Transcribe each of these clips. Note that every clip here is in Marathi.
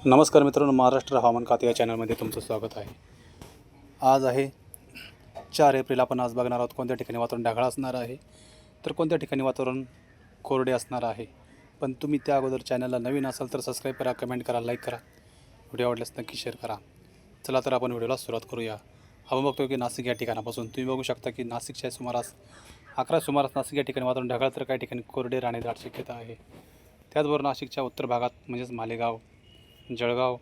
नमस्कार मित्रांनो, महाराष्ट्र हवामान खाते या चॅनलमध्ये तुमचं स्वागत आहे। आज आहे 4 एप्रिल। आपण आज बघणार आहोत कोणत्या ठिकाणी वातावरण ढगाळ असणार आहे, तर कोणत्या ठिकाणी वातावरण कोरडे असणार आहे। पण तुम्ही त्या अगोदर चॅनलला नवीन असाल तर सबस्क्राईब करा, कमेंट करा, लाईक करा, व्हिडिओ आवडल्यास नक्की शेअर करा। चला तर आपण व्हिडिओला सुरुवात करूया। आपण बघतो की नाशिक या ठिकाणापासून तुम्ही बघू शकता की नाशिकच्या सुमारास 11 सुमारास नाशिक या ठिकाणी वातावरण ढगाळ तर काही ठिकाणी कोरडे राहण्याची दाट शक्यता आहे। त्याचबरोबर नाशिकच्या उत्तर भागात म्हणजेच मालेगाव, जळगाव,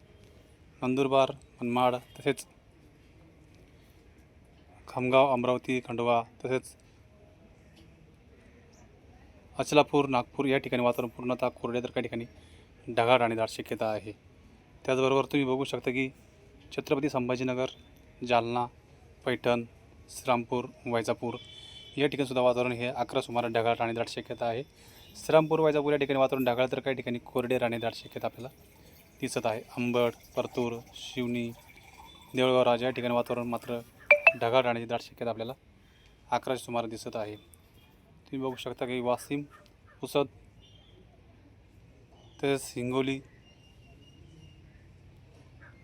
नंदुरबार, मनमाड, तसेच खामगाव, अमरावती, खंडवा, तसेच अचलापूर, नागपूर या ठिकाणी वातावरण पूर्णतः कोरडे तर काही ठिकाणी ढगाळ राहण्याची दाट शक्यता आहे। त्याचबरोबर तुम्ही बघू शकता की छत्रपती संभाजीनगर, जालना, पैठण, श्रीरामपूर, वैजापूर या ठिकाणी सुद्धा वातावरण हे 11 सुमारास ढगाळ राहण्याची दाट शक्यता आहे। श्रीरामपूर, वैजापूर या ठिकाणी वातावरण ढगाळ तर काही ठिकाणी कोरडे राहण्याची दाट शक्यता आपल्याला दिसत आहे। अंबड, परतूर, शिवनी, देऊळगाव राजा या ठिकाणी वातावरण मात्र ढगाळ राहण्याची दाट शक्यता आपल्याला 11 सुमारास दिसत आहे। तुम्ही बघू शकता की वाशिम, पुसद, तसेच हिंगोली,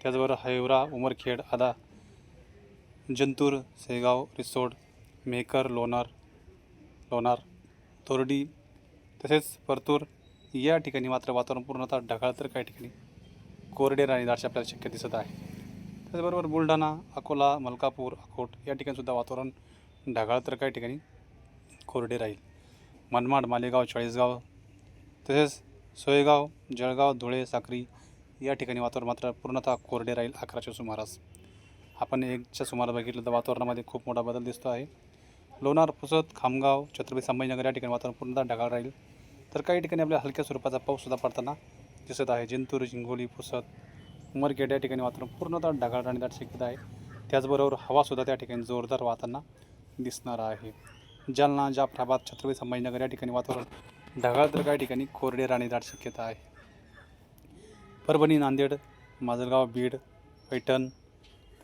त्याचबरोबर हावरा, उमरखेड, आदा, जंतूर, शेगाव, रिसोड, मेहकर, लोणार, तोरडी, तसेच परतूर या ठिकाणी मात्र वातावरण पूर्णतः ढगाळ तर काही ठिकाणी कोरडे राहण्याची दाट आपल्याला शक्यता दिसत आहे। त्याचबरोबर बुलढाणा, अकोला, मलकापूर, अकोट या ठिकाणी सुद्धा वातावरण ढगाळ तर काही ठिकाणी कोरडे राहील। मनमाड, मालेगाव, चाळीसगाव, तसेच सोयगाव, जळगाव, धुळे, साक्री या ठिकाणी वातावरण मात्र पूर्णतः कोरडे राहील 11च्या सुमारास। आपण 1च्या सुमारास बघितलं तर वातावरणामध्ये खूप मोठा बदल दिसतो आहे। लोणार, पुसद, खामगाव, छत्रपती संभाजीनगर या ठिकाणी वातावरण पूर्णतः ढगाळ राहील, तर काही ठिकाणी आपल्या हलक्या स्वरूपाचा पाऊससुद्धा पडताना दिसत आहे। जिंतूर, हिंगोली, पुसद, उमरखेड या ठिकाणी वातावरण पूर्णतः ढगाळ राहण्याची दाट शक्यता आहे। त्याचबरोबर हवासुद्धा त्या ठिकाणी जोरदार वाहताना दिसणार आहे। जालना, जाफराबाद, छत्रपती संभाजीनगर या ठिकाणी वातावरण ढगाळ तर काही ठिकाणी कोरडे राहण्याची दाट शक्यता आहे। परभणी, नांदेड, माजलगाव, बीड, पैठण,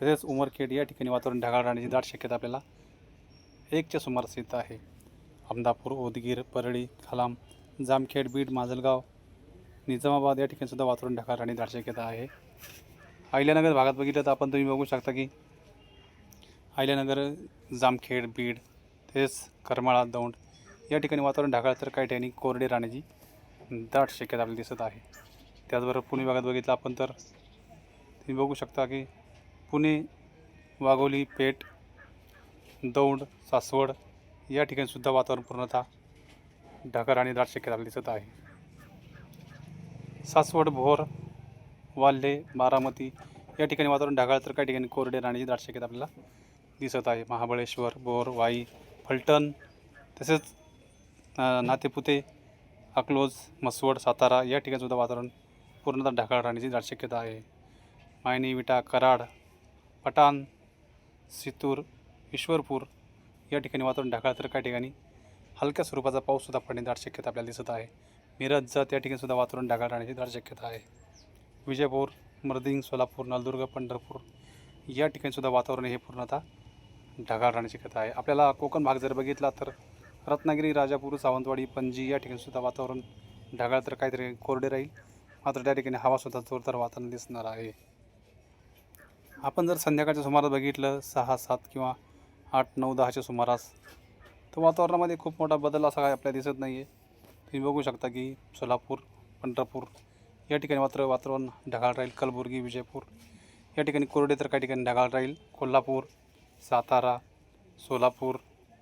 तसेच उमरखेड या ठिकाणी वातावरण ढगाळ राहण्याची दाट शक्यता आपल्याला 1च्या सुमारास येत आहे। अहमदापूर, उदगीर, परळी, खालाम, जामखेड, बीड, माजलगाव, निजामाबाद या ठिकाणी सुद्धा वातावरण ढगाळ राहण्याची दाट शक्यता आहे। अहिल्यानगर भागात बघितलं तर आपण तुम्ही बघू शकता की अहिल्यानगर, जामखेड, बीड, तसेच करमाळा, दौंड या ठिकाणी वातावरण ढगाळ तर काही ठिकाणी कोरडे राहण्याची दाट शक्यता आपल्याला दिसत आहे। त्याचबरोबर पुणे भागात बघितलं आपण तर तुम्ही बघू शकता की पुणे, वाघोली, पेठ, दौंड, सासवड या ठिकाणी सुद्धा वातावरण पूर्णतः ढगाळ आणि दाट शक्यता आपल्याला दिसत आहे। सासवड, भोर, वाल्हे, बारामती या ठिकाणी वातावरण ढगाळ तर काही ठिकाणी कोरडे राहण्याची दाट शक्यता आपल्याला दिसत आहे। महाबळेश्वर, बोर, वाई, फलटण, तसेच नातेपुते, अकलोज, मसवड, सातारा या ठिकाणी सुद्धा वातावरण पूर्णतः ढगाळ राहण्याची दाट शक्यता आहे। मायनी, विटा, कराड, पटाण, सितूर, ईश्वरपूर या ठिकाणी वातावरण ढगाळ तर काही ठिकाणी हलक्या स्वरूपाचा पाऊससुद्धा पडण्याची दाट शक्यता आपल्याला दिसत आहे। मिरज, जत या ठिकाणी सुद्धा वातावरण ढगाळ राहण्याची दाट शक्यता आहे। विजयपूर, मर्दिंग, सोलापूर, नलदुर्ग, पंढरपूर या ठिकाणी सुद्धा वातावरण हे पूर्णतः ढगाळ राहण्याची शक्यता आहे। आपल्याला कोकण भाग जर बघितला तर रत्नागिरी, राजापूर, सावंतवाडी, पणजी या ठिकाणी सुद्धा वातावरण ढगाळ तर काहीतरी कोरडे राहील, मात्र त्या ठिकाणी हवासुद्धा जोरदार वाहताना दिसणार आहे। आपण जर संध्याकाळच्या सुमारास बघितलं 6, 7 किंवा 8, 9, 10च्या सुमारास, तर वातावरणामध्ये खूप मोठा बदल असा काय आपल्याला दिसत नाही आहे। तुम्ही बघू शकता की सोलापूर, पंढरपूर या ठिकाणी मात्र वातावरण ढगाळ राहील। कलबुर्गी, विजयपूर या ठिकाणी कोरडे तर काही ठिकाणी ढगाळ राहील। कोल्हापूर, सातारा, सोलापूर,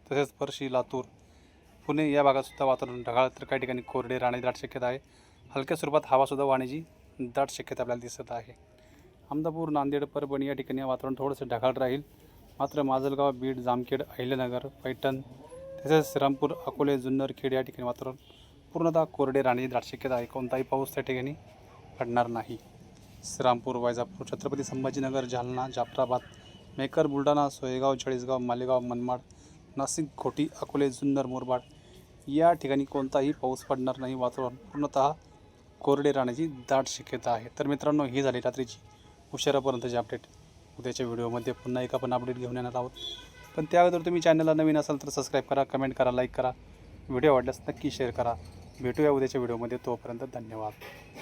तसेच पर्शी, लातूर, पुणे या भागातसुद्धा वातावरण ढगाळ तर काही ठिकाणी कोरडे राहण्याची दाट शक्यता आहे। हलक्या स्वरूपात हवासुद्धा वाहण्याची दाट शक्यता आपल्याला दिसत आहे। अहमदापूर, नांदेड, परभणी या ठिकाणी वातावरण थोडंसं ढगाळ राहील, मात्र माजलगाव, बीड, जामखेड, अहिल्यानगर, पैठण, तसेच श्रीरामपूर, अकोले, जुन्नर, खेड या ठिकाणी वातावरण पूर्णतः कोरडे राहण्याची दाट शक्यता आहे। कोणताही पाऊस त्या ठिकाणी पडणार नाही। श्रीरामपूर, वैजापूर, छत्रपती संभाजीनगर, जालना, जाफराबाद, मेहकर, बुलढाणा, सोयगाव, चाळीसगाव, मालेगाव, मनमाड, नाशिक, घोटी, अकोले, जुन्नर, मुरबाड या ठिकाणी कोणताही पाऊस पडणार नाही। वातावरण पूर्णतः कोरडे राहण्याची दाट शक्यता आहे। तर मित्रांनो, ही झाली रात्रीची उशिरापर्यंतची अपडेट। उद्याच्या व्हिडिओमध्ये पुन्हा एक आपण अपडेट घेऊन येणार आहोत। पण त्या अगोदर तुम्ही चॅनलला नवीन असाल तर सबस्क्राईब करा, कमेंट करा, लाईक करा, व्हिडिओ आवडल्यास नक्की शेअर करा। भेटूया उद्याच्या व्हिडिओमध्ये, तोपर्यंत धन्यवाद।